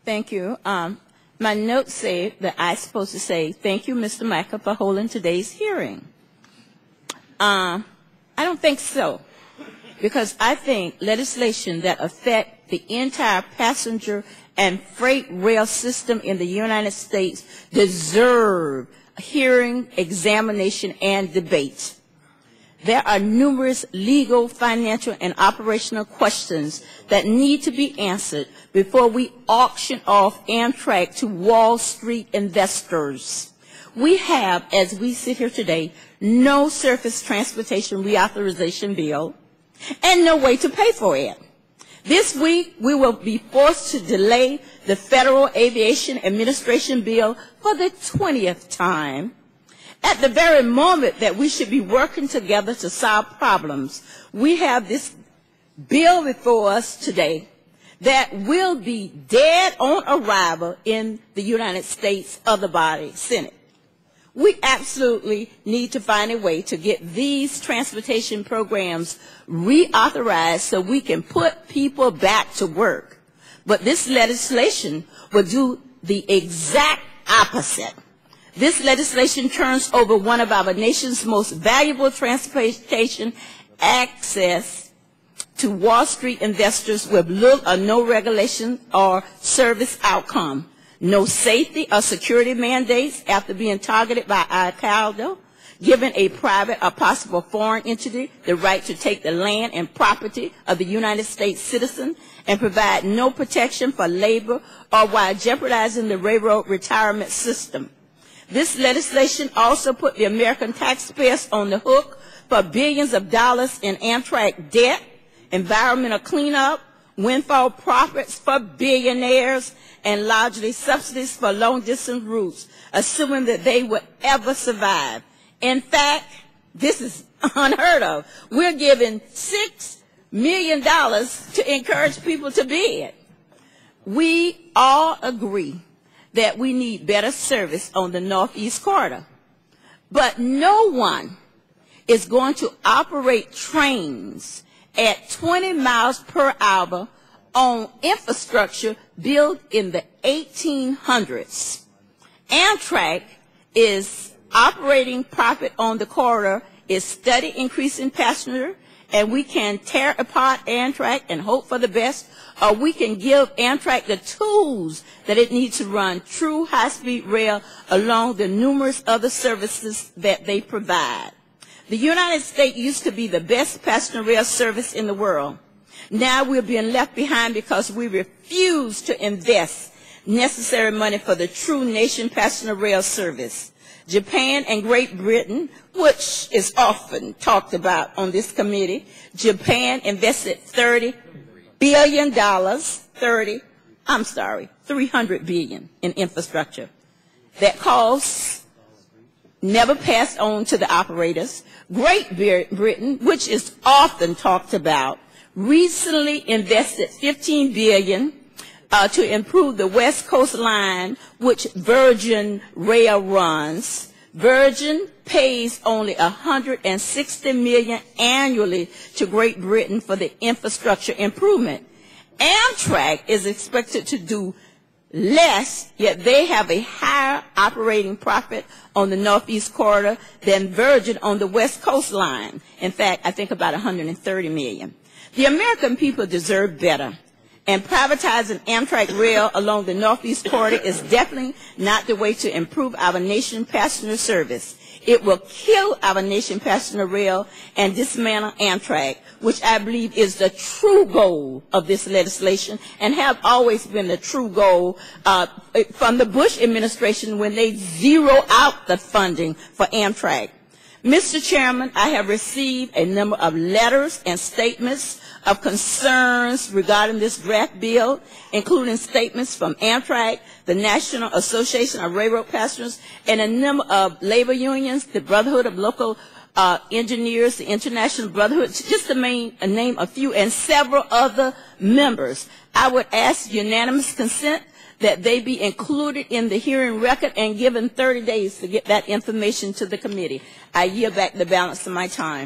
Thank you. My notes say that I'm supposed to say, thank you, Mr. Micah, for holding today's hearing. I don't think so, because I think legislation that affect the entire passenger and freight rail system in the United States deserve hearing, examination, and debate. There are numerous legal, financial, and operational questions that need to be answered before we auction off Amtrak to Wall Street investors. We have, as we sit here today, no surface transportation reauthorization bill and no way to pay for it. This week, we will be forced to delay the Federal Aviation Administration bill for the 20th time. At the very moment that we should be working together to solve problems, we have this bill before us today that will be dead on arrival in the United States other body, Senate. We absolutely need to find a way to get these transportation programs reauthorized so we can put people back to work. But this legislation will do the exact opposite. This legislation turns over one of our nation's most valuable transportation access to Wall Street investors with little or no regulation or service outcome. No safety or security mandates after being targeted by Al-Qaeda, giving a private or possible foreign entity the right to take the land and property of the United States citizen and provide no protection for labor or while jeopardizing the railroad retirement system. This legislation also put the American taxpayers on the hook for billions of dollars in Amtrak debt, environmental cleanup, windfall profits for billionaires, and largely subsidies for long-distance routes, assuming that they would ever survive. In fact, this is unheard of. We're giving $6 million to encourage people to bid. We all agree that we need better service on the Northeast Corridor. But no one is going to operate trains at 20 miles per hour on infrastructure built in the 1800s. Amtrak is operating profit on the corridor, is steady increasing passenger, and we can tear apart Amtrak and hope for the best, or we can give Amtrak the tools that it needs to run true high-speed rail along the numerous other services that they provide. The United States used to be the best passenger rail service in the world. Now we're being left behind because we refuse to invest necessary money for the true nation passenger rail service. Japan and Great Britain, which is often talked about on this committee, Japan invested $300 billion in infrastructure. That costs never passed on to the operators. Great Britain, which is often talked about, recently invested $15 billion to improve the West Coast line, which Virgin Rail runs. Virgin pays only $160 million annually to Great Britain for the infrastructure improvement. Amtrak is expected to do less, yet they have a higher operating profit on the Northeast Corridor than Virgin on the West Coast line. In fact, I think about $130 million. The American people deserve better, and privatizing Amtrak rail along the Northeast Corridor is definitely not the way to improve our nation's passenger service. It will kill our nation's passenger rail and dismantle Amtrak, which I believe is the true goal of this legislation and have always been the true goal from the Bush administration when they zero out the funding for Amtrak. Mr. Chairman, I have received a number of letters and statements of concerns regarding this draft bill, including statements from Amtrak, the National Association of Railroad Passengers, and a number of labor unions, the Brotherhood of Local Engineers, the International Brotherhood, just to name a few, and several other members. I would ask unanimous consent that they be included in the hearing record and given 30 days to get that information to the committee. I yield back the balance of my time.